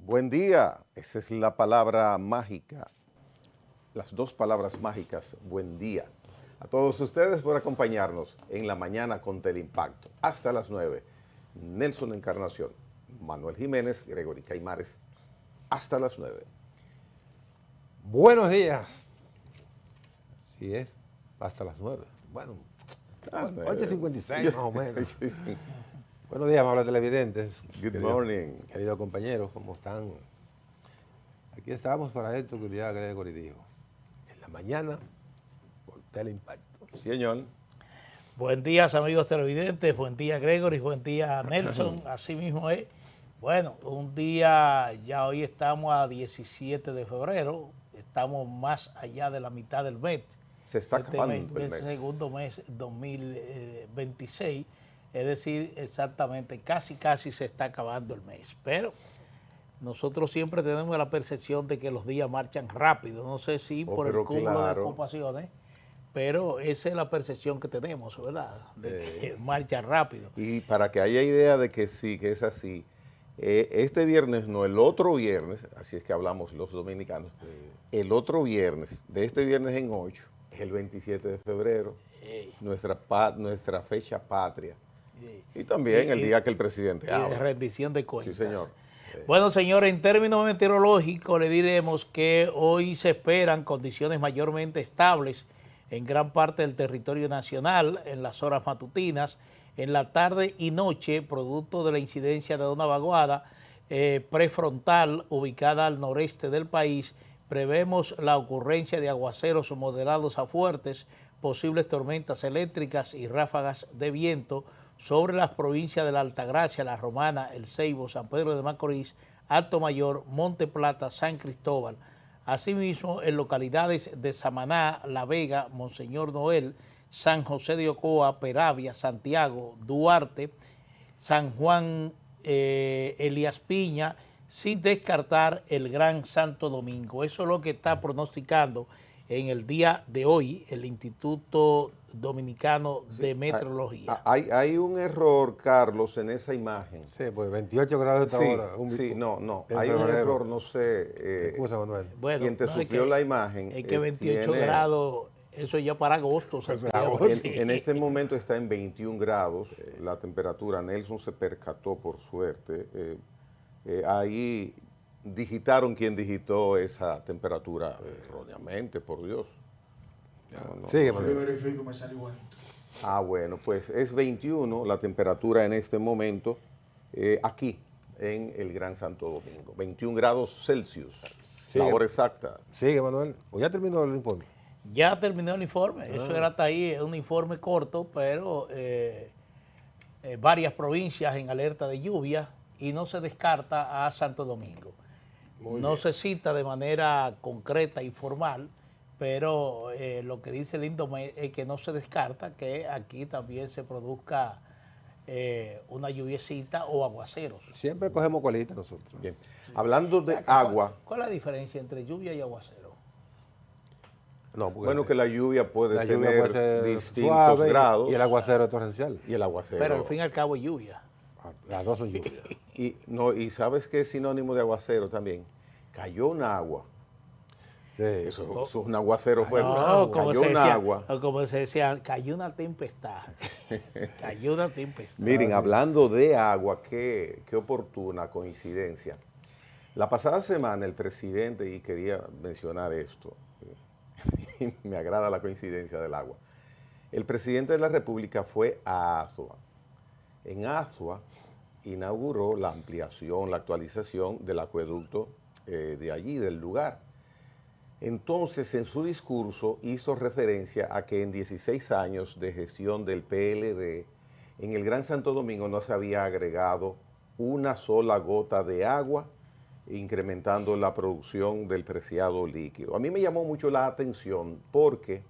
Buen día, esa es la palabra mágica, las dos palabras mágicas, buen día. A todos ustedes por acompañarnos en la mañana con Teleimpacto, hasta las 9. Nelson Encarnación, Manuel Jiménez, Gregory Caimares, hasta las 9. Buenos días. Así es, hasta las 9. Bueno, 8:56 más o menos. Buenos días, amables televidentes. Good morning. Queridos compañeros, ¿cómo están? Aquí estamos para esto que ya Gregory dijo. En la mañana, por Teleimpacto. Sí, señor. Buen día, amigos televidentes. Buen día, Gregory. Buen día, Nelson. Así mismo es. Bueno, un día, ya hoy estamos a 17 de febrero. Estamos más allá de la mitad del mes. Se está acabando el mes. Segundo mes 2026. Es decir, exactamente, casi se está acabando el mes. Pero nosotros siempre tenemos la percepción de que los días marchan rápido. No sé si por el cúmulo de ocupaciones, pero esa es la percepción que tenemos, ¿verdad? De que marcha rápido. Y para que haya idea de que sí, que es así, este viernes, no, el otro viernes, así es que hablamos los dominicanos, el otro viernes, de este viernes en 8, es el 27 de febrero, nuestra fecha patria. Y también el día que el presidente habla. Y de rendición de cuentas. Sí, señor. Bueno, señores, en términos meteorológicos le diremos que hoy se esperan condiciones mayormente estables en gran parte del territorio nacional en las horas matutinas, en la tarde y noche, producto de la incidencia de una vaguada prefrontal ubicada al noreste del país. Prevemos la ocurrencia de aguaceros moderados a fuertes, posibles tormentas eléctricas y ráfagas de viento sobre las provincias de la Altagracia, La Romana, El Ceibo, San Pedro de Macorís, Alto Mayor, Monte Plata, San Cristóbal. Asimismo, en localidades de Samaná, La Vega, Monseñor Noel, San José de Ocoa, Peravia, Santiago, Duarte, San Juan, Elías Piña, sin descartar el Gran Santo Domingo. Eso es lo que está pronosticando en el día de hoy el Instituto Dominicano de Meteorología. Hay un error, Carlos, en esa imagen. Sí, pues 28 grados esta hora. No. Hay un error, no sé. Excusa, Manuel. Bueno, quien te subió la imagen. Es que 28 grados, eso ya para agosto. En este momento está en 21 grados la temperatura. Nelson se percató, por suerte. Ahí digitaron quien digitó esa temperatura erróneamente, por Dios. Sigue, Yo verifico, me sale igual. Bueno, pues es 21 la temperatura en este momento aquí en el Gran Santo Domingo. 21 grados Celsius, la hora exacta. Sigue, Manuel. ¿O ya terminó el informe? Ya terminó el informe. Eso era hasta ahí, es un informe corto, pero varias provincias en alerta de lluvia y no se descarta a Santo Domingo. No se cita de manera concreta y formal, pero lo que dice el INDOMED es que no se descarta que aquí también se produzca una lluviecita o aguaceros. Siempre cogemos colita nosotros. Bien. Hablando de agua. ¿Cuál es la diferencia entre lluvia y aguacero? No, bueno, que la lluvia puede tener ser distintos grados. Y el aguacero es torrencial. Y el aguacero. Pero al fin y al cabo es lluvia. Las dos son lluvias. Y ¿sabes qué es sinónimo de aguacero también? Cayó un agua. Sí. Eso es un aguacero fuerte. No, cayó un agua. Como se decía, cayó una tempestad. Cayó una tempestad. Miren, hablando de agua, qué oportuna coincidencia. La pasada semana el presidente, y quería mencionar esto, me agrada la coincidencia del agua. El presidente de la República fue a Azua. En Azua inauguró la ampliación, la actualización del acueducto de allí, del lugar. Entonces, en su discurso hizo referencia a que en 16 años de gestión del PLD, en el Gran Santo Domingo no se había agregado una sola gota de agua, incrementando la producción del preciado líquido. A mí me llamó mucho la atención porque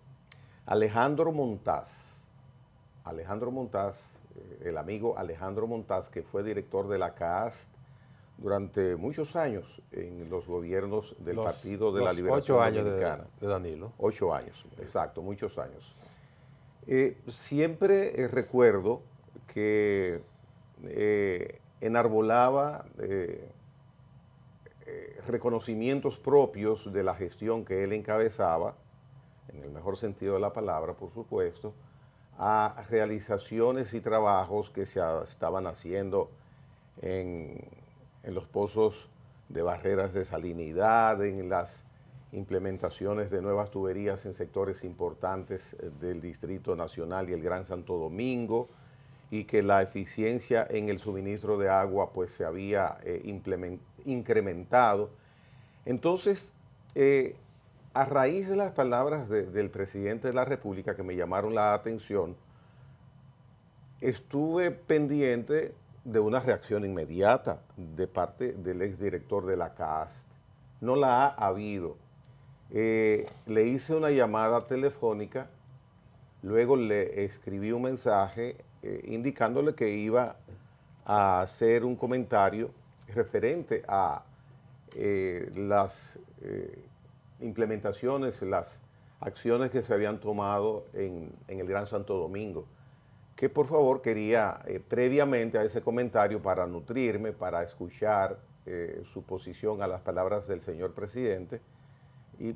Alejandro Montaz, el amigo Alejandro Montaz, que fue director de la CAAST durante muchos años en los gobiernos del Partido de la Liberación Dominicana. 8 años de Danilo. 8 años, exacto, muchos años. Siempre recuerdo que enarbolaba reconocimientos propios de la gestión que él encabezaba, en el mejor sentido de la palabra, por supuesto, a realizaciones y trabajos que se estaban haciendo en los pozos de barreras de salinidad, en las implementaciones de nuevas tuberías en sectores importantes del Distrito Nacional y el Gran Santo Domingo, y que la eficiencia en el suministro de agua pues se había incrementado. Entonces, a raíz de las palabras del presidente de la República que me llamaron la atención, estuve pendiente de una reacción inmediata de parte del exdirector de la CAST. No la ha habido. Le hice una llamada telefónica, luego le escribí un mensaje indicándole que iba a hacer un comentario referente a las implementaciones, las acciones que se habían tomado en el Gran Santo Domingo, que por favor quería previamente a ese comentario para nutrirme, para escuchar su posición a las palabras del señor presidente,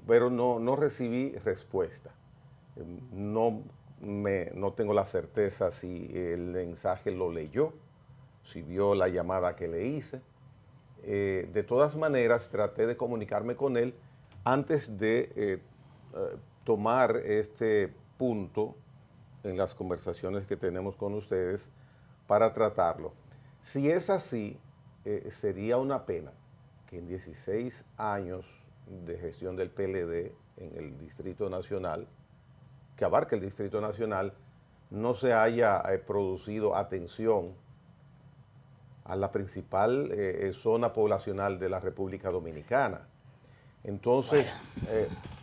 pero no recibí respuesta. No tengo la certeza si el mensaje lo leyó, si vio la llamada que le hice. De todas maneras, traté de comunicarme con él antes de tomar este punto en las conversaciones que tenemos con ustedes para tratarlo. Si es así, sería una pena que en 16 años de gestión del PLD en el Distrito Nacional, que abarca el Distrito Nacional, no se haya producido atención a la principal zona poblacional de la República Dominicana. Entonces,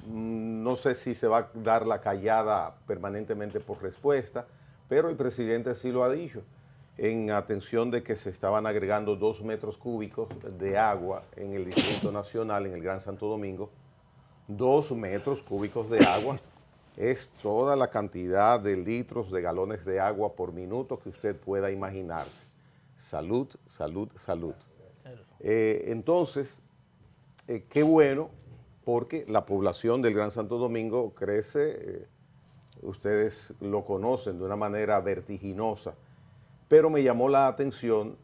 no sé si se va a dar la callada permanentemente por respuesta, pero el presidente sí lo ha dicho, en atención de que se estaban agregando 2 metros cúbicos de agua en el Distrito Nacional, en el Gran Santo Domingo. 2 metros cúbicos de agua es toda la cantidad de litros, de galones de agua por minuto que usted pueda imaginarse. Salud, salud, salud. Entonces, qué bueno, porque la población del Gran Santo Domingo crece, ustedes lo conocen de una manera vertiginosa, pero me llamó la atención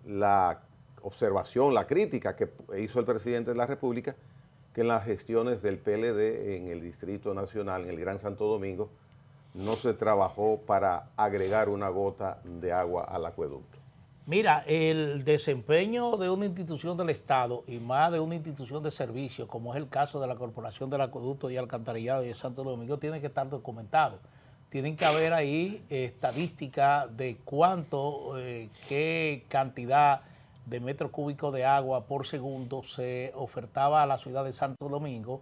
la observación, la crítica que hizo el presidente de la República, que en las gestiones del PLD en el Distrito Nacional, en el Gran Santo Domingo, no se trabajó para agregar una gota de agua al acueducto. Mira, el desempeño de una institución del Estado y más de una institución de servicio, como es el caso de la Corporación del Acueducto y Alcantarillado de Santo Domingo, tiene que estar documentado. Tienen que haber ahí estadísticas de cuánto, qué cantidad de metros cúbicos de agua por segundo se ofertaba a la ciudad de Santo Domingo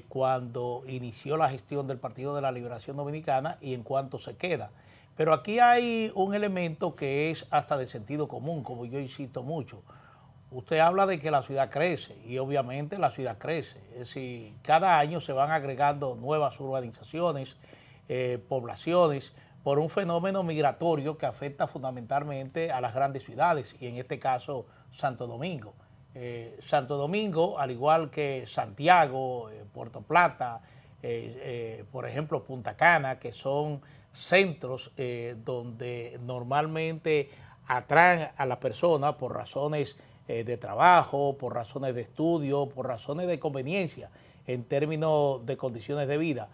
cuando inició la gestión del Partido de la Liberación Dominicana y en cuánto se queda. Pero aquí hay un elemento que es hasta de sentido común, como yo insisto mucho. Usted habla de que la ciudad crece y obviamente la ciudad crece. Es decir, cada año se van agregando nuevas urbanizaciones, poblaciones, por un fenómeno migratorio que afecta fundamentalmente a las grandes ciudades y en este caso Santo Domingo. Santo Domingo, al igual que Santiago, Puerto Plata, por ejemplo Punta Cana, que son centros donde normalmente atraen a la persona por razones de trabajo, por razones de estudio, por razones de conveniencia en términos de condiciones de vida,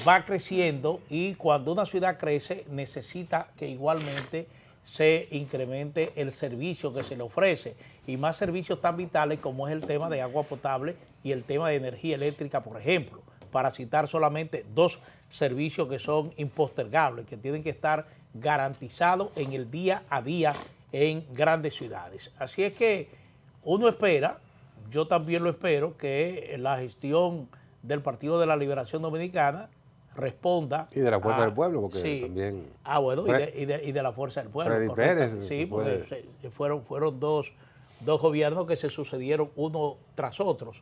va creciendo y cuando una ciudad crece necesita que igualmente se incremente el servicio que se le ofrece y más servicios tan vitales como es el tema de agua potable y el tema de energía eléctrica, por ejemplo, para citar solamente 2 servicios que son impostergables, que tienen que estar garantizados en el día a día en grandes ciudades. Así es que uno espera, yo también lo espero, que la gestión del Partido de la Liberación Dominicana responda. Y de la Fuerza del Pueblo, porque sí, también... bueno, y de la Fuerza del Pueblo. Freddy Pérez. Sí, porque fueron dos gobiernos que se sucedieron uno tras otros.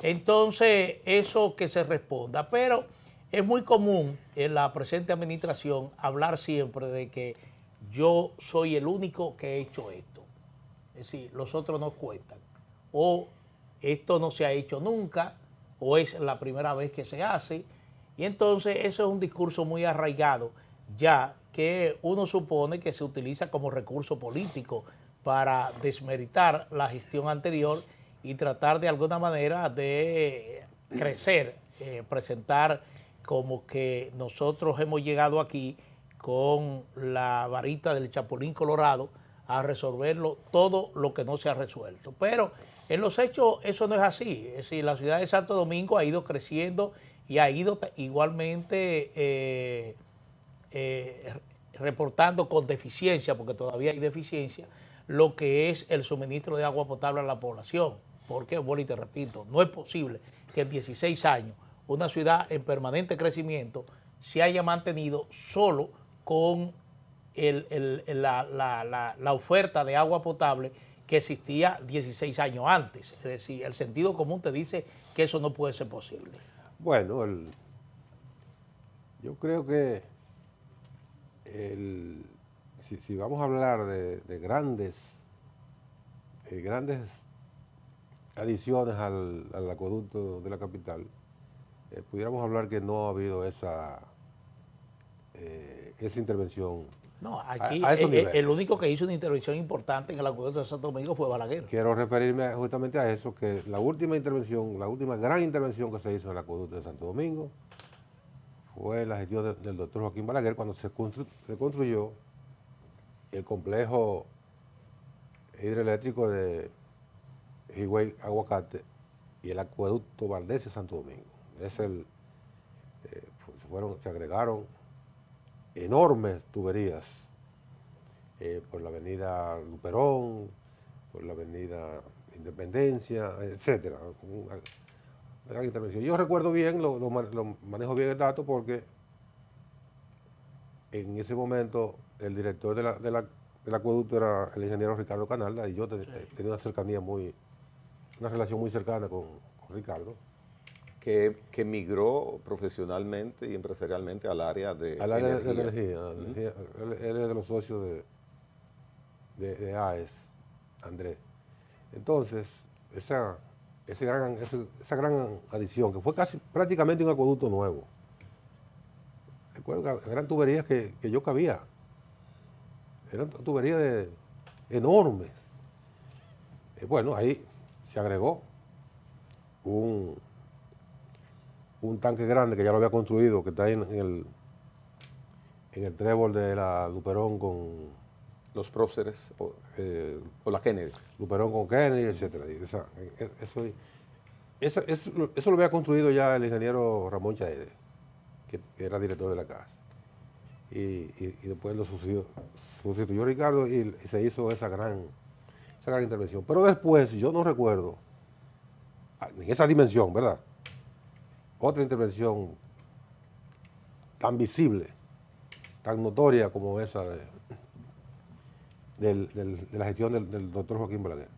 Entonces, eso que se responda, pero es muy común en la presente administración hablar siempre de que yo soy el único que he hecho esto. Es decir, los otros no cuentan. o esto no se ha hecho nunca, o es la primera vez que se hace. Y entonces eso es un discurso muy arraigado, ya que uno supone que se utiliza como recurso político para desmeritar la gestión anterior y tratar de alguna manera de crecer, presentar como que nosotros hemos llegado aquí con la varita del Chapulín Colorado a resolverlo todo lo que no se ha resuelto. Pero en los hechos eso no es así. Es decir, la ciudad de Santo Domingo ha ido creciendo y ha ido igualmente reportando con deficiencia, porque todavía hay deficiencia, lo que es el suministro de agua potable a la población. Porque, bueno, y te repito, no es posible que en 16 años una ciudad en permanente crecimiento se haya mantenido solo con la oferta de agua potable que existía 16 años antes. Es decir, el sentido común te dice que eso no puede ser posible. Bueno, yo creo que si vamos a hablar de grandes adiciones al acueducto de la capital, pudiéramos hablar que no ha habido esa intervención No, aquí a esos niveles. el único que hizo una intervención importante en el acueducto de Santo Domingo fue Balaguer. Quiero referirme justamente a eso, que la última gran intervención que se hizo en el acueducto de Santo Domingo fue la gestión del doctor Joaquín Balaguer cuando se construyó el complejo hidroeléctrico de Higüey Aguacate y el acueducto Valdés de Santo Domingo. Se agregaron enormes tuberías por la avenida Luperón, por la avenida Independencia, etcétera. Una gran intervención. Yo recuerdo bien, lo manejo bien el dato porque en ese momento el director del acueducto era el ingeniero Ricardo Canalda y yo tenía una relación muy cercana con Ricardo. Que migró profesionalmente y empresarialmente al área de energía. Él es de los socios de AES, Andrés. Entonces, esa gran adición, que fue prácticamente un acueducto nuevo. Recuerdo que eran tuberías que yo cabía. Eran tuberías enormes. Bueno, ahí se agregó un tanque grande que ya lo había construido, que está ahí en el trébol de la Luperón con los próceres o la Kennedy. Luperón con Kennedy, etcétera. Eso lo había construido ya el ingeniero Ramón Chaede, que era director de la casa. Y después lo sustituyó Ricardo y se hizo esa gran intervención. Pero después, yo no recuerdo, en esa dimensión, ¿verdad? Otra intervención tan visible, tan notoria como esa de la gestión del doctor Joaquín Balaguer.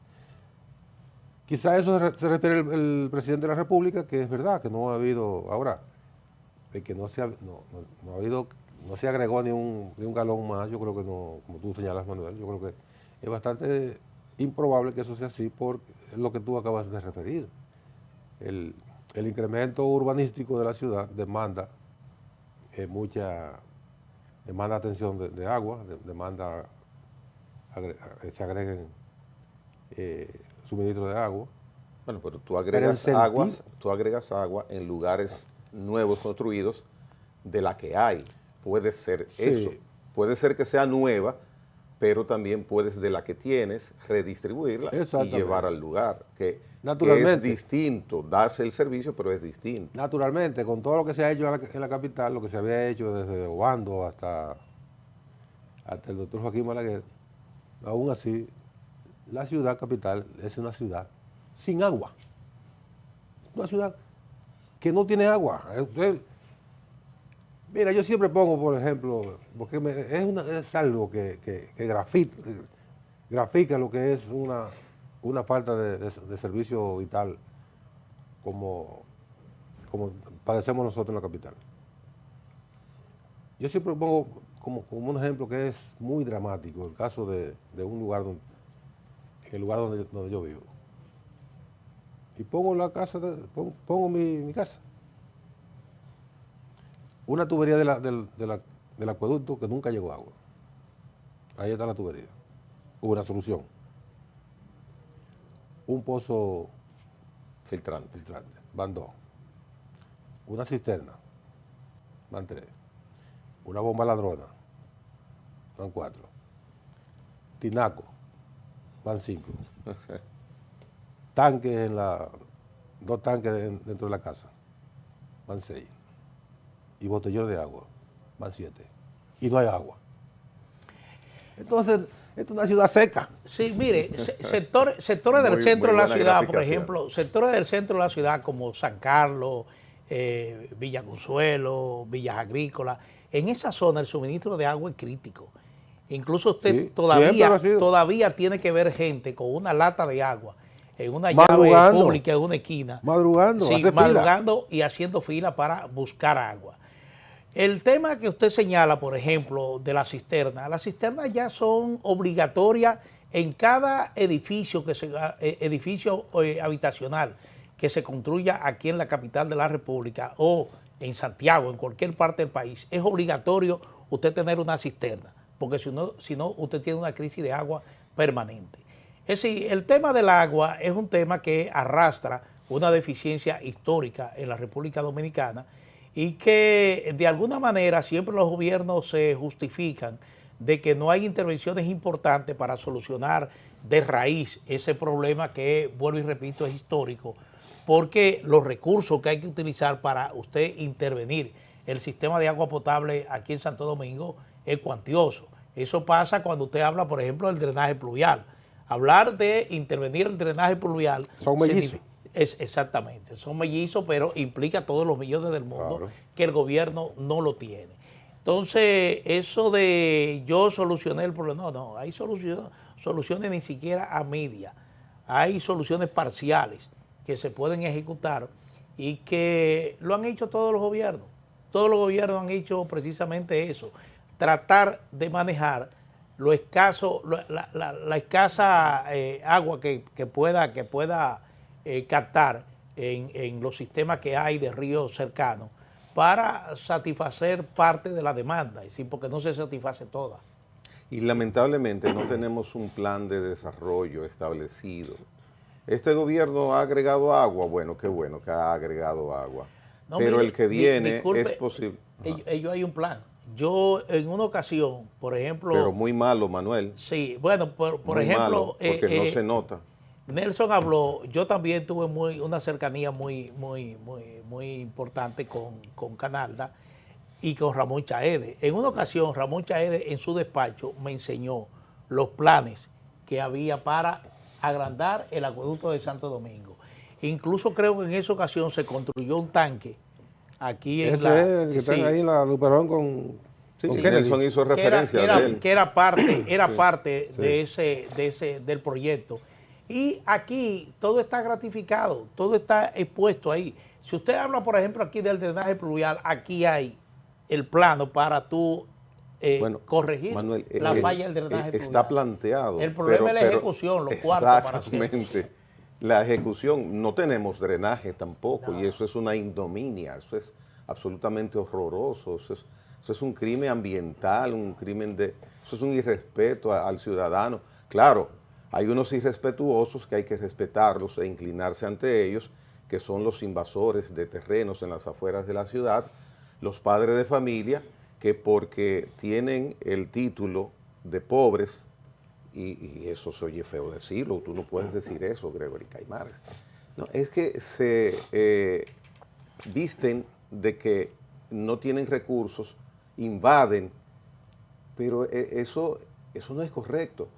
Quizá eso se refiere el presidente de la República, que es verdad que no ha habido, ahora, de que no se agregó ni un galón más. Yo creo que no, como tú señalas, Manuel, yo creo que es bastante improbable que eso sea así por lo que tú acabas de referir. El incremento urbanístico de la ciudad demanda atención de agua, demanda se agreguen suministro de agua. Bueno, pero tú agregas agua en lugares nuevos construidos de la que hay. Puede ser eso. Puede ser que sea nueva, pero también puedes de la que tienes redistribuirla y llevar al lugar. Que es distinto, darse el servicio, pero es distinto. Naturalmente, con todo lo que se ha hecho en la capital, lo que se había hecho desde Obando hasta el doctor Joaquín Balaguer, aún así, la ciudad capital es una ciudad sin agua. Una ciudad que no tiene agua. Mira, yo siempre pongo, por ejemplo, porque es algo que grafica lo que es una falta de servicio vital como padecemos nosotros en la capital. Yo siempre pongo como un ejemplo que es muy dramático, el caso de un lugar, el lugar donde yo vivo. y pongo la casa, pongo mi casa. Una tubería del acueducto que nunca llegó agua. Ahí está la tubería. Hubo una solución. Un pozo Filtrante. van 2. Una cisterna, van 3. Una bomba ladrona, van 4. Tinaco, van 5. Tanques 2 tanques dentro de la casa, van 6. Y botellones de agua, van 7. Y no hay agua. Entonces, esta es una ciudad seca. Sí, mire, sectores del centro de la ciudad, por ejemplo, sectores del centro de la ciudad como San Carlos, Villa Consuelo, Villas Agrícolas, en esa zona el suministro de agua es crítico. Incluso usted Sí, todavía tiene que ver gente con una lata de agua en una Madrugando. llave pública en una esquina. Madrugando, Sí, hace madrugando y haciendo fila para buscar agua. El tema que usted señala, por ejemplo, de las cisternas ya son obligatorias en cada edificio habitacional que se construya aquí en la capital de la República o en Santiago, en cualquier parte del país. Es obligatorio usted tener una cisterna, porque si no usted tiene una crisis de agua permanente. Es decir, el tema del agua es un tema que arrastra una deficiencia histórica en la República Dominicana y que de alguna manera siempre los gobiernos se justifican de que no hay intervenciones importantes para solucionar de raíz ese problema que, vuelvo y repito, es histórico, porque los recursos que hay que utilizar para usted intervenir el sistema de agua potable aquí en Santo Domingo es cuantioso. Eso pasa cuando usted habla, por ejemplo, del drenaje pluvial. Hablar de intervenir el drenaje pluvial... Son mellizos. Exactamente, son mellizos, pero implica todos los millones del mundo, claro, que el gobierno no lo tiene. Entonces, eso de yo solucioné el problema, no, hay soluciones ni siquiera a media, hay soluciones parciales que se pueden ejecutar y que lo han hecho todos los gobiernos. Todos los gobiernos han hecho precisamente eso, tratar de manejar lo escaso, la escasa agua que pueda captar en los sistemas que hay de ríos cercanos para satisfacer parte de la demanda, es decir, porque no se satisface toda. Y lamentablemente no tenemos un plan de desarrollo establecido. Este gobierno ha agregado agua, bueno que ha agregado agua, no, pero mire, el que viene disculpe, es posible. Ellos hay un plan. Yo en una ocasión, por ejemplo... Pero muy malo, Manuel. Sí, bueno, por ejemplo... Malo, porque no se nota. Nelson habló, yo también tuve una cercanía muy importante con Canalda y con Ramón Chaede. En una ocasión, Ramón Chaede en su despacho me enseñó los planes que había para agrandar el acueducto de Santo Domingo. Incluso creo que en esa ocasión se construyó un tanque aquí en ese es el que está ahí en la Luperón con Nelson hizo referencia a él. Que era parte del proyecto. Y aquí todo está gratificado, todo está expuesto ahí. Si usted habla, por ejemplo, aquí del drenaje pluvial, aquí hay el plano para tú corregir, Manuel, la falla del drenaje pluvial. Está planteado. El problema es la ejecución, los cuartos para hacer. Exactamente. La ejecución, no tenemos drenaje tampoco, y eso es una ignominia, eso es absolutamente horroroso, eso es un crimen ambiental, eso es un irrespeto al ciudadano. Claro, hay unos irrespetuosos que hay que respetarlos e inclinarse ante ellos, que son los invasores de terrenos en las afueras de la ciudad, los padres de familia, que porque tienen el título de pobres, y eso se oye feo decirlo, tú no puedes decir eso, Gregory Caimares, no, es que se visten de que no tienen recursos, invaden, pero eso no es correcto.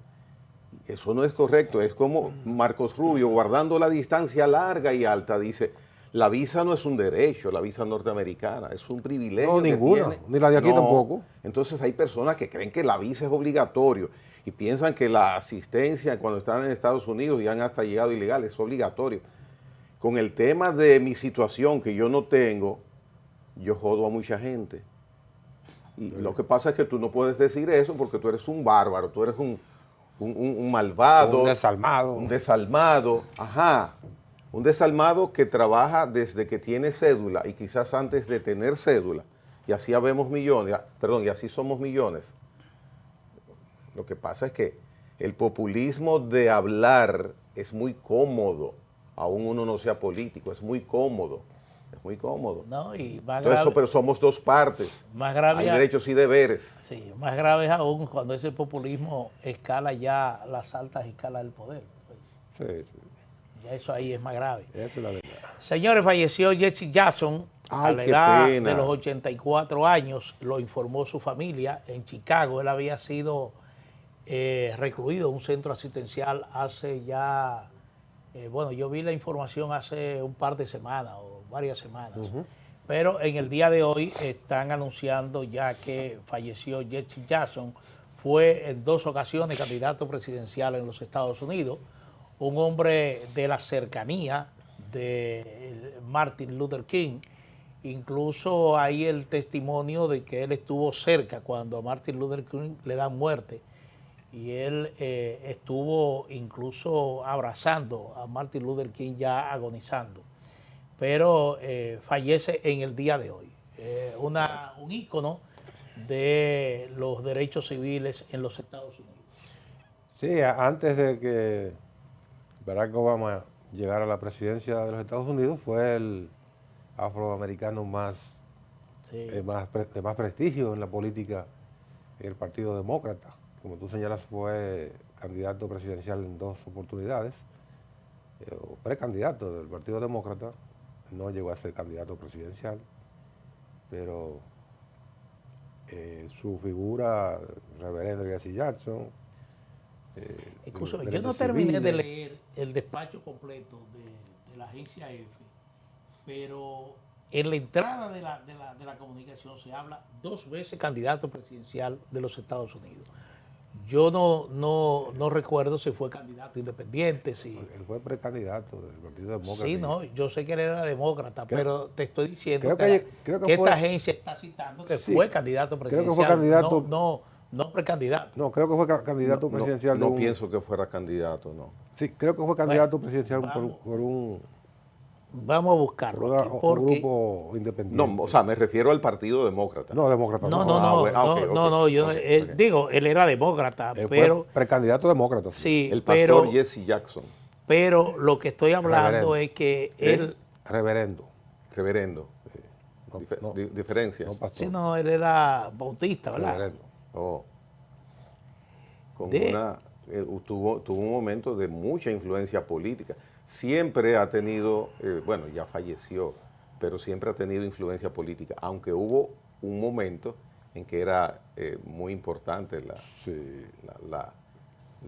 Eso no es correcto, es como Marcos Rubio, guardando la distancia larga y alta, dice, la visa no es un derecho, la visa norteamericana, es un privilegio. No, ninguna, ni la de aquí tampoco. Entonces hay personas que creen que la visa es obligatorio y piensan que la asistencia cuando están en Estados Unidos y han hasta llegado ilegal es obligatorio. Con el tema de mi situación que yo no tengo, yo jodo a mucha gente. Y lo que pasa es que tú no puedes decir eso porque tú eres un bárbaro, tú eres un malvado. Un desalmado. Un desalmado, ajá. Un desalmado que trabaja desde que tiene cédula y quizás antes de tener cédula, y así habemos millones, perdón, y así somos millones. Lo que pasa es que el populismo de hablar es muy cómodo, aún uno no sea político, es muy cómodo. Es muy cómodo. No, y más Entonces, grave, pero somos dos partes. más grave, Hay derechos y deberes. sí, más grave es aún cuando ese populismo escala ya las altas escalas del poder. Sí, sí. Ya eso ahí es más grave. Esa es la verdad. Señores, falleció Jesse Jackson a Ay, la qué edad pena. de los 84 años, lo informó su familia en Chicago. Él había sido recluido en un centro asistencial hace ya, bueno, yo vi la información hace un par de semanas o varias semanas, pero en el día de hoy están anunciando ya que falleció Jesse Jackson. Fue en 2 ocasiones candidato presidencial en los Estados Unidos, un hombre de la cercanía de Martin Luther King. Incluso hay el testimonio de que él estuvo cerca cuando a Martin Luther King le dan muerte, y él estuvo incluso abrazando a Martin Luther King ya agonizando, pero fallece en el día de hoy. Un ícono de los derechos civiles en los Estados Unidos. Sí, antes de que Barack Obama llegara a la presidencia de los Estados Unidos, fue el afroamericano más, Sí. de más prestigio en la política en el Partido Demócrata. Como tú señalas, fue candidato presidencial en 2 oportunidades, o precandidato del Partido Demócrata. No llegó a ser candidato presidencial, pero su figura, reverendo Jesse Jackson. Escúchame, yo no terminé de leer el despacho completo de la agencia F, pero en la entrada de la comunicación se habla 2 veces candidato presidencial de los Estados Unidos. Yo no recuerdo si fue candidato independiente, si... Él fue precandidato del Partido Demócrata. Sí, no, yo sé que él era demócrata, pero te estoy diciendo creo que esta agencia está citando que sí, fue candidato presidencial, creo que fue candidato, no precandidato. No, creo que fue candidato presidencial. No pienso que fuera candidato, no. Sí, creo que fue candidato presidencial vamos. por un Vamos a buscarlo aquí, un porque... grupo independiente. No, o sea, me refiero al Partido Demócrata. No, demócrata. No, yo digo, él era demócrata, Él pero... fue precandidato demócrata. Sí, El pastor pero, Jesse Jackson, pero lo que estoy hablando Reverendo. es que él... Reverendo. reverendo. No, Diferencias. no pastor. Sí, no, él era bautista, ¿verdad? Reverendo. Oh. Con De- tuvo un momento de mucha influencia política. Siempre ha tenido, bueno, ya falleció, pero siempre ha tenido influencia política, aunque hubo un momento en que era muy importante Sí.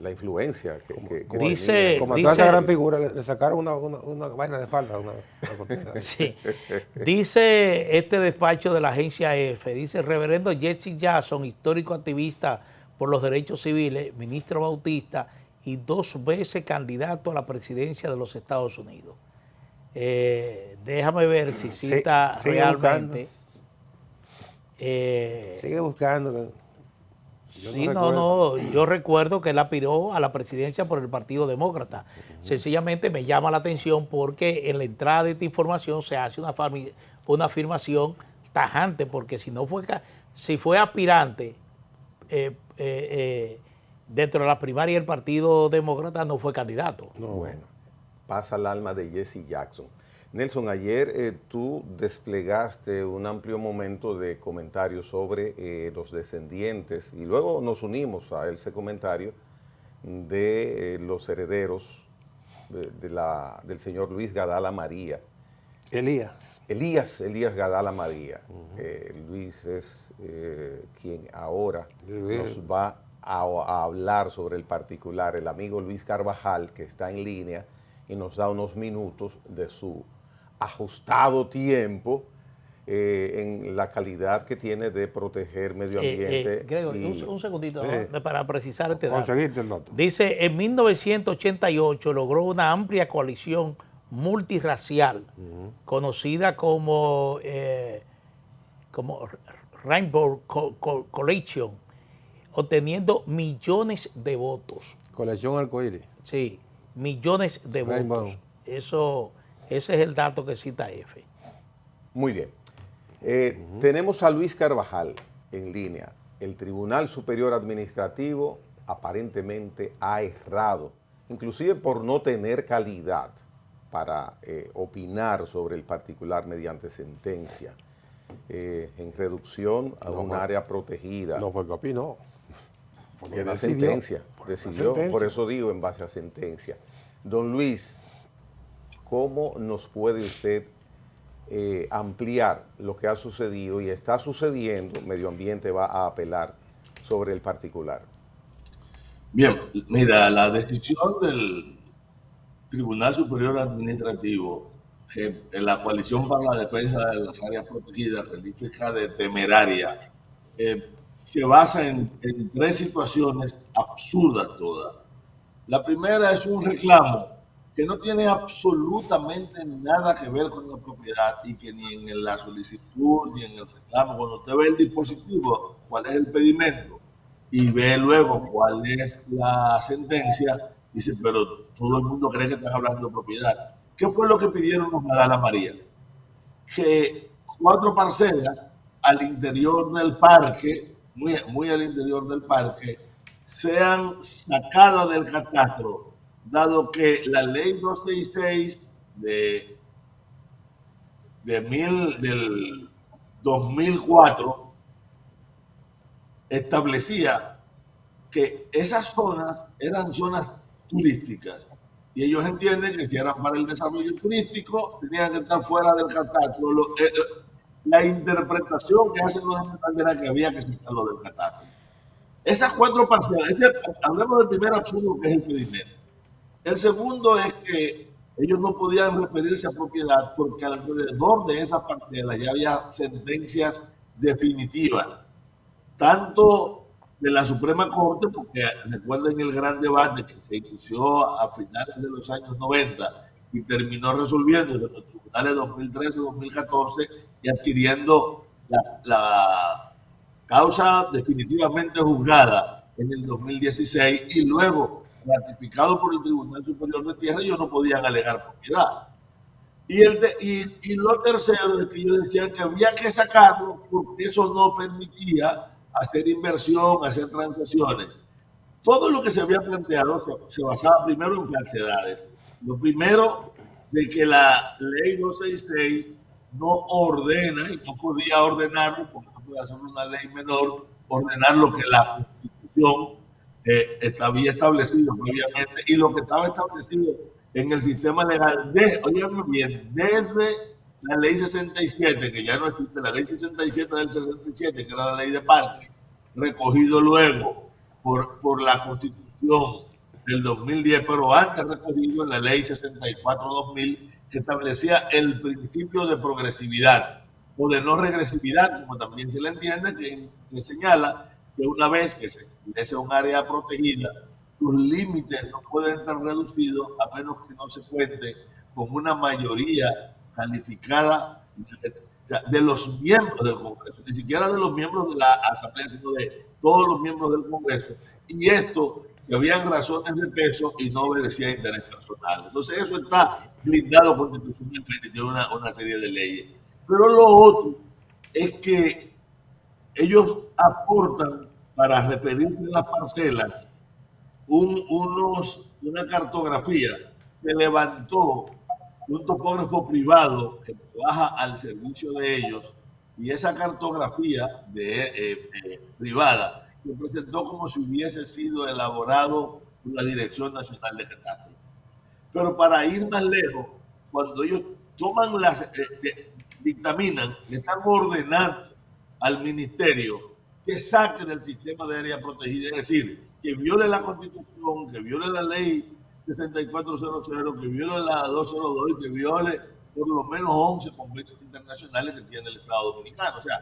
la influencia que Dice- tenía. Como a toda esa gran figura, le sacaron una vaina de falda. Una cortina. Sí. Dice este despacho de la agencia F, dice reverendo Jesse Jackson, histórico activista por los derechos civiles, ministro bautista y 2 veces candidato a la presidencia de los Estados Unidos. Déjame ver si cita sigue realmente. Sigue buscando. Sí, yo recuerdo que él aspiró a la presidencia por el Partido Demócrata. Sencillamente me llama la atención porque en la entrada de esta información se hace una afirmación tajante, porque si fue aspirante dentro de la primaria del Partido Demócrata, no fue candidato. No. Bueno, pasa el alma de Jesse Jackson. Nelson, ayer tú desplegaste un amplio momento de comentarios sobre los descendientes y luego nos unimos a ese comentario de los herederos del señor Luis Gadala María. Elías Gadala María. Luis es quien ahora nos va a hablar sobre el particular, el amigo Luis Carvajal, que está en línea y nos da unos minutos de su ajustado tiempo en la calidad que tiene de proteger medio ambiente. Gregory, un segundito para precisar este dato. Conseguiste el dato. Dice, en 1988 logró una amplia coalición multirracial, conocida como Rainbow Coalition, obteniendo millones de votos. Colección Arcoíris. Sí, millones de Rainbow. votos. Eso, ese es el dato que cita EFE. Muy bien. Tenemos a Luis Carvajal en línea. El Tribunal Superior Administrativo aparentemente ha errado, inclusive por no tener calidad para opinar sobre el particular mediante sentencia, en reducción a un área protegida. No fue que opinó. Porque una sentencia, decidió, por eso digo, en base a sentencia. Don Luis, ¿cómo nos puede usted ampliar lo que ha sucedido y está sucediendo? Medio Ambiente va a apelar sobre el particular. Bien, mira, la decisión del Tribunal Superior Administrativo en la Coalición para la Defensa de las Áreas Protegidas, califica de temeraria, se basa en tres situaciones absurdas todas. La primera es un reclamo que no tiene absolutamente nada que ver con la propiedad y que ni en la solicitud ni en el reclamo, cuando usted ve el dispositivo, cuál es el pedimento y ve luego cuál es la sentencia, dice, pero todo el mundo cree que están hablando de propiedad. ¿Qué fue lo que pidieron los Madala María? Que 4 parcelas al interior del parque, muy al interior del parque, sean sacadas del catastro, dado que la ley 266 del 2004 establecía que esas zonas eran zonas turísticas y ellos entienden que si eran para el desarrollo turístico tenían que estar fuera del catastro. La interpretación que hacen los demás era que había que sacarlo del catastro. Esas 4 parcelas, hablemos del primer absurdo, que es el pedimento. El segundo es que ellos no podían referirse a propiedad porque alrededor de esas parcelas ya había sentencias definitivas, tanto de la Suprema Corte, porque recuerden el gran debate que se inició a finales de los años 90 y terminó resolviendo en los tribunales 2013-2014 y adquiriendo la causa definitivamente juzgada en el 2016 y luego ratificado por el Tribunal Superior de Tierra. Ellos no podían alegar propiedad. Y lo tercero es que ellos decían que había que sacarlo porque eso no permitía hacer inversión, hacer transacciones. Todo lo que se había planteado se basaba primero en falsedades. Lo primero, de que la ley 266 no ordena y no podía ordenarlo, porque no puede hacer una ley menor, ordenar lo que la Constitución había establecido previamente y lo que estaba establecido en el sistema legal, oiganme bien, desde la ley 67, que ya no existe, la ley 67 del 67, que era la ley de parques, recogido luego por la Constitución del 2010, pero antes recogido en la ley 64-2000, que establecía el principio de progresividad o de no regresividad, como también se le entiende, que señala que una vez que se establece un área protegida, sus límites no pueden ser reducidos a menos que no se cuente con una mayoría calificada de los miembros del Congreso, ni siquiera de los miembros de la Asamblea, sino de todos los miembros del Congreso. Y esto, que habían razones de peso y no obedecía a interés personal. Entonces eso está blindado constitucionalmente, tiene una serie de leyes. Pero lo otro es que ellos aportan, para referirse a las parcelas, una cartografía que levantó un topógrafo privado que trabaja al servicio de ellos, y esa cartografía privada se presentó como si hubiese sido elaborado por la Dirección Nacional de Catastro. Pero para ir más lejos, cuando ellos toman dictaminan, le están ordenando al ministerio que saque del sistema de área protegida, es decir, que viole la Constitución, que viole la ley 6400, que viole la 202 y que viole por lo menos 11 convenios internacionales que tiene el Estado Dominicano. O sea,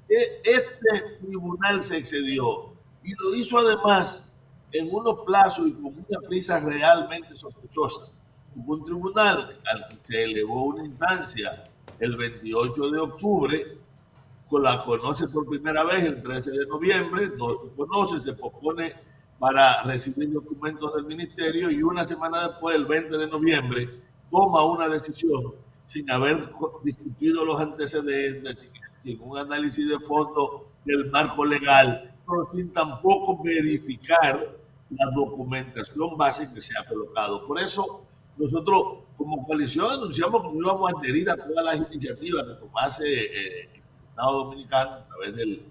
este tribunal se excedió y lo hizo además en unos plazos y con una prisa realmente sospechosa. Hubo un tribunal al que se elevó una instancia el 28 de octubre, la conoce por primera vez el 13 de noviembre, no se conoce, se pospone para recibir documentos del ministerio y una semana después, el 20 de noviembre, toma una decisión sin haber discutido los antecedentes, sin un análisis de fondo del marco legal, pero sin tampoco verificar la documentación base que se ha colocado. Por eso, nosotros como coalición anunciamos que íbamos a adherir a todas las iniciativas que tomase el Estado Dominicano a través del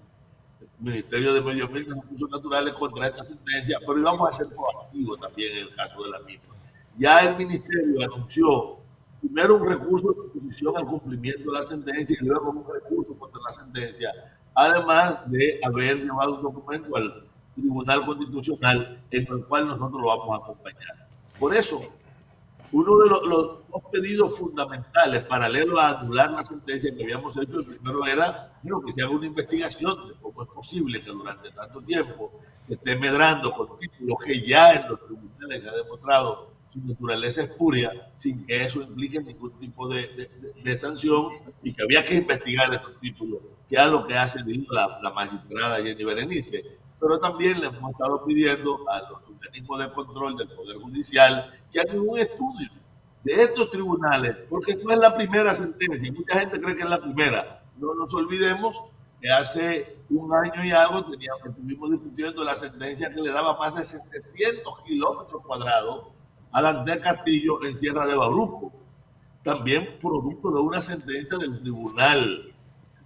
Ministerio de Medio Ambiente y Recursos Naturales contra esta sentencia, pero íbamos a ser proactivos también en el caso de la misma. Ya el Ministerio anunció primero un recurso de oposición al cumplimiento de la sentencia y luego un recurso contra la sentencia, además de haber llevado un documento al Tribunal Constitucional en el cual nosotros lo vamos a acompañar. Por eso, uno de los dos pedidos fundamentales, paralelo a anular la sentencia que habíamos hecho, el primero era que se haga una investigación de cómo es posible que durante tanto tiempo se esté medrando con títulos que ya en los tribunales se ha demostrado su naturaleza espuria, sin que eso implique ningún tipo de sanción, y que había que investigar estos títulos, que es lo que ha cedido la magistrada Jenny Berenice. Pero también le hemos estado pidiendo a los organismos de control del Poder Judicial que hagan un estudio de estos tribunales, porque no es la primera sentencia, mucha gente cree que es la primera. No nos olvidemos que hace un año y algo estuvimos discutiendo la sentencia que le daba más de 700 kilómetros cuadrados al Andrés Castillo en Sierra de Bauruco, también producto de una sentencia del Tribunal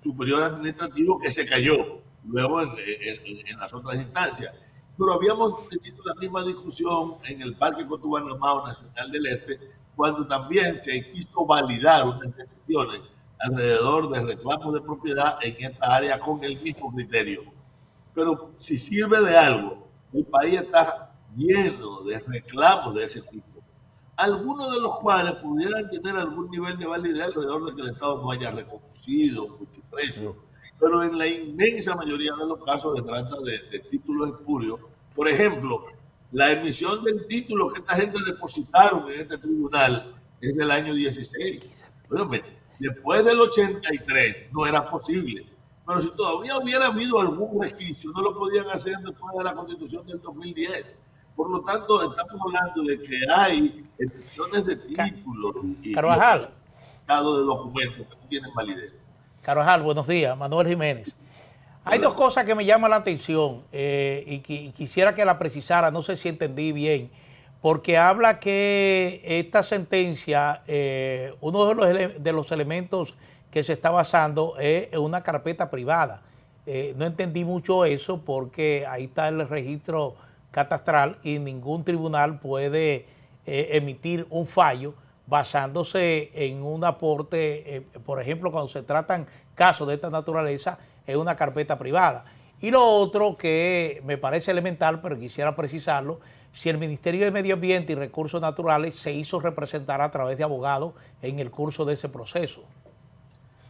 Superior Administrativo que se cayó luego en las otras instancias. Pero habíamos tenido la misma discusión en el Parque Cotubanamao Nacional del Este, cuando también se quiso validar unas decisiones alrededor de reclamos de propiedad en esta área con el mismo criterio. Pero si sirve de algo, el país está lleno de reclamos de ese tipo, algunos de los cuales pudieran tener algún nivel de validez alrededor de que el Estado no haya reconocido un multiprecio, pero en la inmensa mayoría de los casos se trata de títulos espurios. Por ejemplo, la emisión del título que esta gente depositaron en este tribunal es del año 16. Óyeme, después del 83 no era posible. Pero si todavía hubiera habido algún resquicio, no lo podían hacer después de la Constitución del 2010. Por lo tanto, estamos hablando de que hay emisiones de títulos y Carvajal, de documentos que no tienen validez. Carvajal, buenos días. Manuel Jiménez. Hay dos cosas que me llaman la atención y quisiera que la precisara, no sé si entendí bien, porque habla que esta sentencia, uno de los elementos que se está basando es en una carpeta privada. No entendí mucho eso porque ahí está el registro catastral y ningún tribunal puede emitir un fallo basándose en un aporte, por ejemplo, cuando se tratan casos de esta naturaleza, en una carpeta privada. Y lo otro que me parece elemental, pero quisiera precisarlo, si el Ministerio de Medio Ambiente y Recursos Naturales se hizo representar a través de abogados en el curso de ese proceso.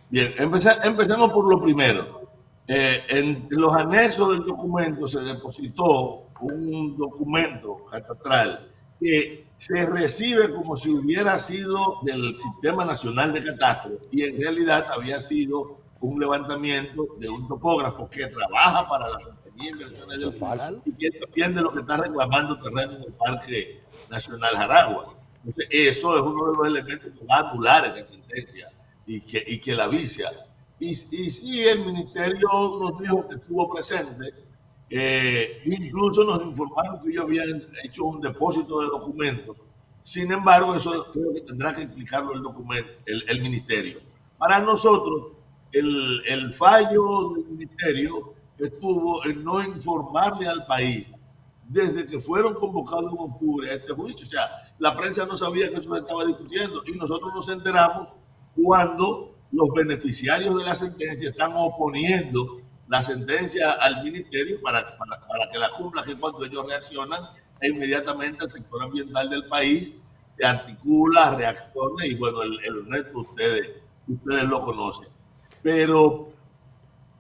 Bien, empecemos por lo primero. En los anexos del documento se depositó un documento catastral que se recibe como si hubiera sido del Sistema Nacional de Catastro y en realidad había sido un levantamiento de un topógrafo que trabaja para la compañía de inversiones del país y que también de lo que está reclamando terreno en el Parque Nacional Jaragua. Entonces, eso es uno de los elementos que va a anular esa sentencia y que la vicia. Y sí, el ministerio nos dijo que estuvo presente, incluso nos informaron que ellos habían hecho un depósito de documentos. Sin embargo, eso creo que tendrá que explicarlo el ministerio. Para nosotros, el fallo del ministerio estuvo en no informarle al país desde que fueron convocados en octubre a este juicio. O sea, la prensa no sabía que eso se estaba discutiendo y nosotros nos enteramos cuando los beneficiarios de la sentencia están oponiendo la sentencia al ministerio para que la cumpla, que cuando ellos reaccionan, inmediatamente el sector ambiental del país se articula, reacciona y bueno, el resto ustedes lo conocen. Pero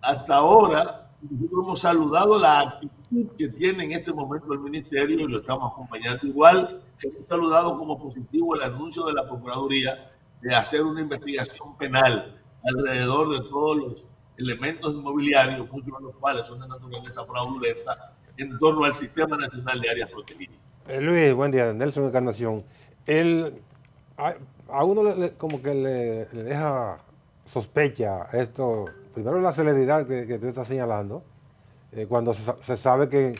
hasta ahora nosotros hemos saludado la actitud que tiene en este momento el ministerio y lo estamos acompañando. Igual que hemos saludado como positivo el anuncio de la Procuraduría de hacer una investigación penal alrededor de todos los elementos inmobiliarios, muchos de los cuales son de naturaleza fraudulenta, en torno al Sistema Nacional de Áreas Protegidas. Luis, buen día. Nelson Encarnación. a uno como que le deja sospecha esto, primero la celeridad que tú estás señalando, cuando se sabe que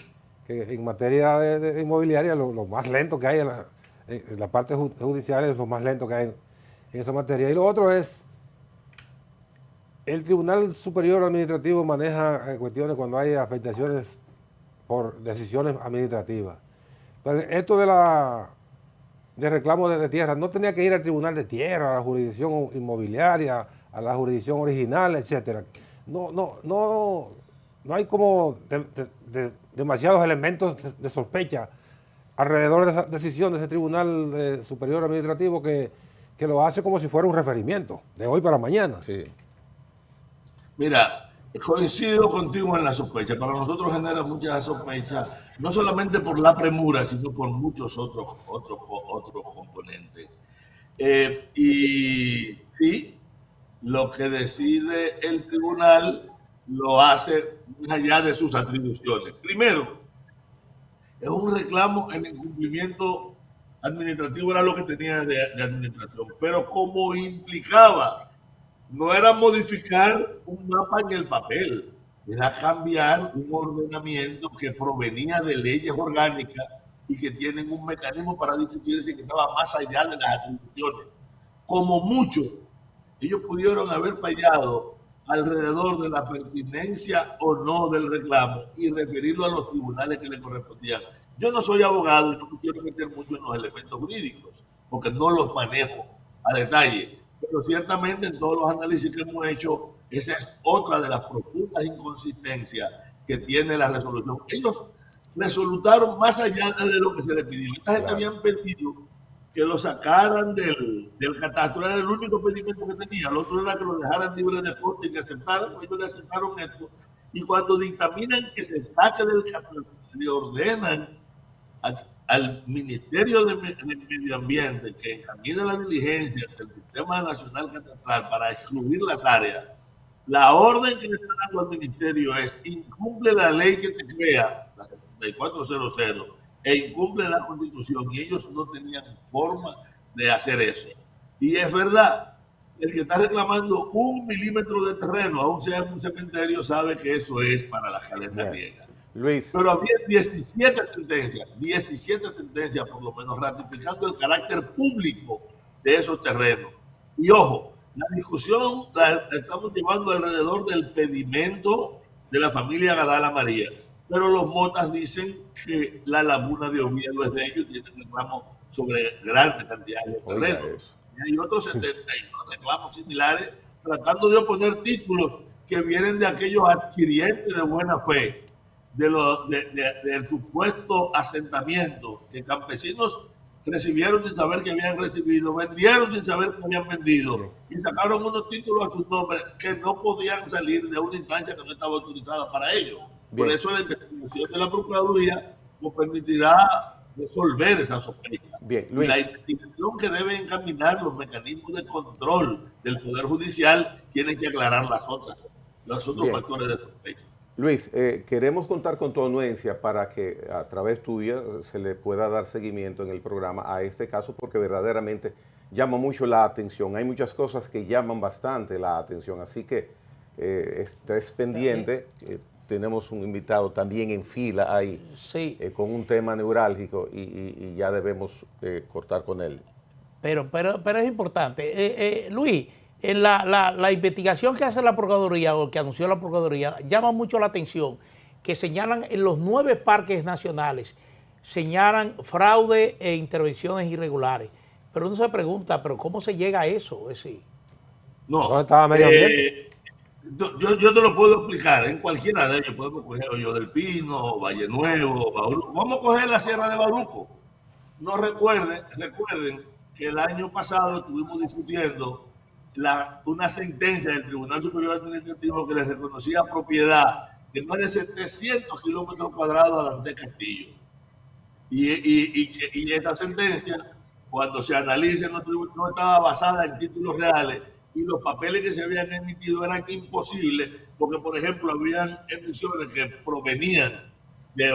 en materia de inmobiliaria lo más lento que hay en la parte judicial es lo más lento que hay en esa materia. Y lo otro es, el Tribunal Superior Administrativo maneja cuestiones cuando hay afectaciones por decisiones administrativas. Pero esto de reclamo de tierra no tenía que ir al Tribunal de Tierra, a la jurisdicción inmobiliaria, a la jurisdicción original, etcétera. No hay como demasiados elementos de sospecha alrededor de esa decisión de ese Tribunal Superior Administrativo que lo hace como si fuera un referimiento de hoy para mañana. Sí. Mira, coincido contigo en la sospecha. Para nosotros genera mucha sospecha, no solamente por la premura, sino por muchos otros componentes. Y sí, lo que decide el tribunal lo hace más allá de sus atribuciones. Primero, es un reclamo en incumplimiento administrativo, era lo que tenía de administración, pero como implicaba, no era modificar un mapa en el papel, era cambiar un ordenamiento que provenía de leyes orgánicas y que tienen un mecanismo para discutirse que estaba más allá de las atribuciones. Como mucho, ellos pudieron haber fallado alrededor de la pertinencia o no del reclamo y referirlo a los tribunales que le correspondían. Yo no soy abogado y no me quiero meter mucho en los elementos jurídicos, porque no los manejo a detalle. Pero ciertamente en todos los análisis que hemos hecho, esa es otra de las profundas inconsistencias que tiene la resolución. Ellos resolutaron más allá de lo que se les pidió. Esta gente habían pedido que lo sacaran del catastro, era el único pedimento que tenía. El otro era que lo dejaran libre de corte y que aceptaran, ellos le aceptaron esto. Y cuando dictaminan que se saque del catastro, le ordenan al Ministerio de Medio Ambiente que encamine la diligencia del Sistema Nacional Catastral para excluir las áreas. La orden que le está dando al Ministerio es: incumple la ley que te crea, la 7400, e incumple la Constitución, y ellos no tenían forma de hacer eso. Y es verdad, el que está reclamando 1 milímetro de terreno, aún sea en un cementerio, sabe que eso es para la caleta riega. Luis. Pero había 17 sentencias por lo menos, ratificando el carácter público de esos terrenos. Y ojo, la discusión la estamos llevando alrededor del pedimento de la familia Gadala María, pero los motas dicen que la laguna de Oviedo es de ellos y tienen reclamos sobre grandes cantidades de terrenos. Y hay otros 72 reclamos similares tratando de oponer títulos que vienen de aquellos adquirientes de buena fe del supuesto asentamiento que campesinos recibieron sin saber que habían recibido, vendieron sin saber que habían vendido y sacaron unos títulos a sus nombres que no podían salir de una instancia que no estaba autorizada para ello. Por eso la investigación de la Procuraduría nos permitirá resolver esa sospecha. Bien, Luis. La investigación que debe encaminar los mecanismos de control del Poder Judicial tiene que aclarar los otros factores de sospecha. Luis, queremos contar con tu anuencia para que a través tuya se le pueda dar seguimiento en el programa a este caso, porque verdaderamente llama mucho la atención. Hay muchas cosas que llaman bastante la atención, así que estés pendiente. Tenemos un invitado también en fila ahí, sí, con un tema neurálgico y ya debemos cortar con él. Pero es importante. Luis, en la investigación que hace la Procuraduría o que anunció la Procuraduría, llama mucho la atención que señalan en los 9 parques nacionales, señalan fraude e intervenciones irregulares. Pero uno se pregunta, ¿pero cómo se llega a eso? Es decir, no, ¿dónde estaba medio ambiente? Yo te lo puedo explicar. En cualquiera de ellos podemos coger Hoyo del Pino, Valle Nuevo, Bauruco. Vamos a coger la Sierra de Bauruco. No recuerden que el año pasado estuvimos discutiendo una sentencia del Tribunal Superior Administrativo que le reconocía propiedad de más de 700 kilómetros cuadrados a Dante Castillo. Y esta sentencia, cuando se analiza, no estaba basada en títulos reales y los papeles que se habían emitido eran imposibles, porque, por ejemplo, habían emisiones que provenían de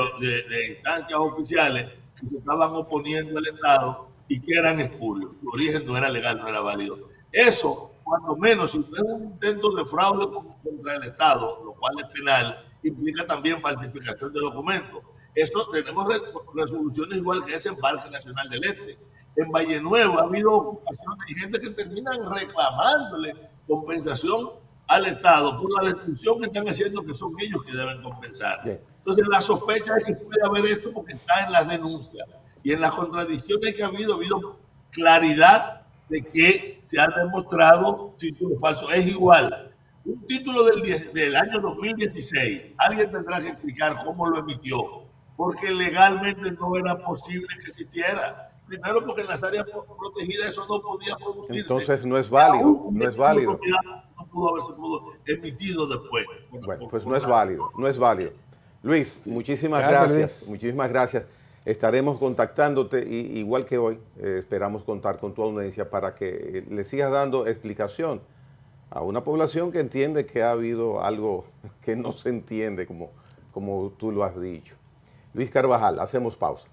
instancias oficiales que se estaban oponiendo al Estado y que eran espurios. Su origen no era legal, no era válido. Eso, cuando menos, si es un intento de fraude contra el Estado, lo cual es penal, implica también falsificación de documentos. Eso tenemos resoluciones igual que esa en Parque Nacional del Este. En Valle Nuevo ha habido ocupaciones y gente que terminan reclamándole compensación al Estado por la destrucción que están haciendo, que son ellos que deben compensar. Bien. Entonces, la sospecha es que puede haber esto porque está en las denuncias. Y en las contradicciones que ha habido claridad de que se han demostrado títulos falsos. Es igual. Un título del año 2016, alguien tendrá que explicar cómo lo emitió, porque legalmente no era posible que existiera. Primero porque en las áreas protegidas eso no podía producirse. Entonces no es válido, no es válido. No pudo haberse emitido después. Bueno, pues no es válido, no es válido. Luis, muchísimas gracias, muchísimas gracias. Estaremos contactándote y igual que hoy, esperamos contar con tu audiencia para que le sigas dando explicación a una población que entiende que ha habido algo que no se entiende como tú lo has dicho. Luis Carvajal, hacemos pausa.